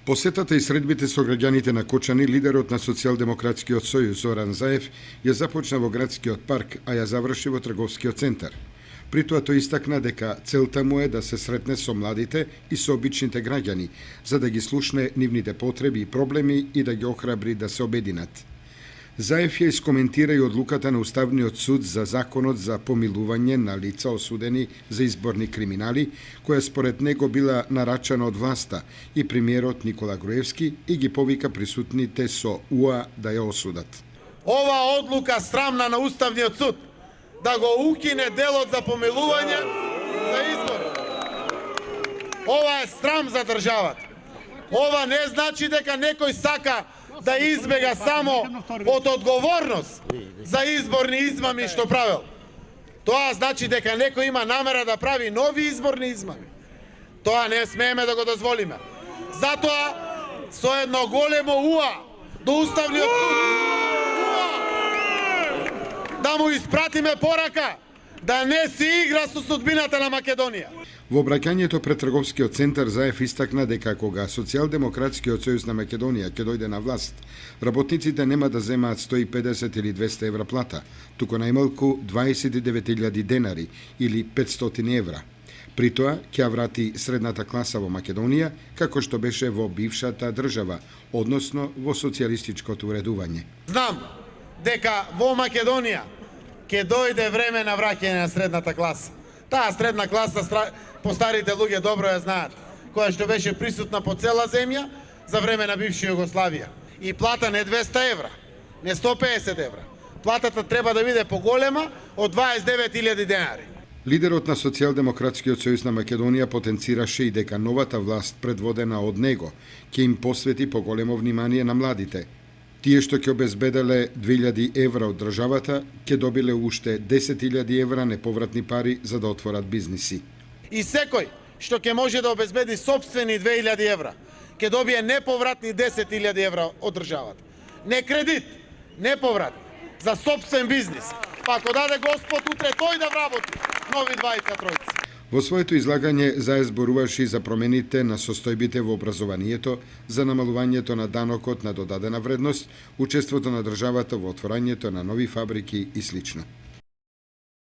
Посетата и средбите со граѓаните на Кочани, лидерот на Социјалдемократскиот сојуз Зоран Заев ја започна во градскиот парк, а ја заврши во трговскиот центар. При тоа тој истакна дека целта му е да се сретне со младите и со обичните граѓани, за да ги слушне нивните потреби и проблеми и да ги охрабри да се обединат. Заев ја искоментира и одлуката на Уставниот суд за законот за помилување на лица осудени за изборни криминали, која според него била нарачана од власта и премиерот Никола Груевски и ги повика присутните со УА да ја осудат. Ова одлука срамна на Уставниот суд да го укине делот за помилување за избори. Ова е срам за државата. Ова не значи дека некој сака да избега само од одговорност за изборни измами што правил. Тоа значи дека некој има намера да прави нови изборни измами. Тоа не смееме да го дозволиме. Затоа со едно големо УА до Уставниот суд да му испратиме порака да не си игра со судбината на Македонија. Во обраќањето пред трговскиот центар Заев истакна дека кога Социјалдемократскиот сојуз на Македонија ќе дојде на власт, работниците нема да земаат 150 или 200 евра плата, туку најмалку 29.000 денари или 500 евра. При тоа ќе врати средната класа во Македонија како што беше во бившата држава, односно во социјалистичкото уредување. Знам дека во Македонија ќе дојде време на враќање на средната класа. Таа средна класа, постарите луѓе добро ја знаат, која што беше присутна по цела земја за време на бивша Југославија. И плата не 200 евра, не 150 евра. Платата треба да биде поголема од 29.000 денари. Лидерот на Социјалдемократскиот сојуз на Македонија потенцираше и дека новата власт предводена од него ќе им посвети поголемо внимание на младите. Тие што ќе обезбеделе 2000 евра од државата, ќе добиле уште 10.000 евра неповратни пари за да отворат бизниси. И секој што ќе може да обезбеди сопствени 2000 евра, ќе добие неповратни 10.000 евра од државата. Не кредит, неповрат, за сопствен бизнис. Па ако даде Господ, утре тој да вработи нови 23. Во своето излагање Заев зборуваше и за промените на состојбите во образованието, за намалувањето на данокот на додадена вредност, учеството на државата во отворањето на нови фабрики и слично.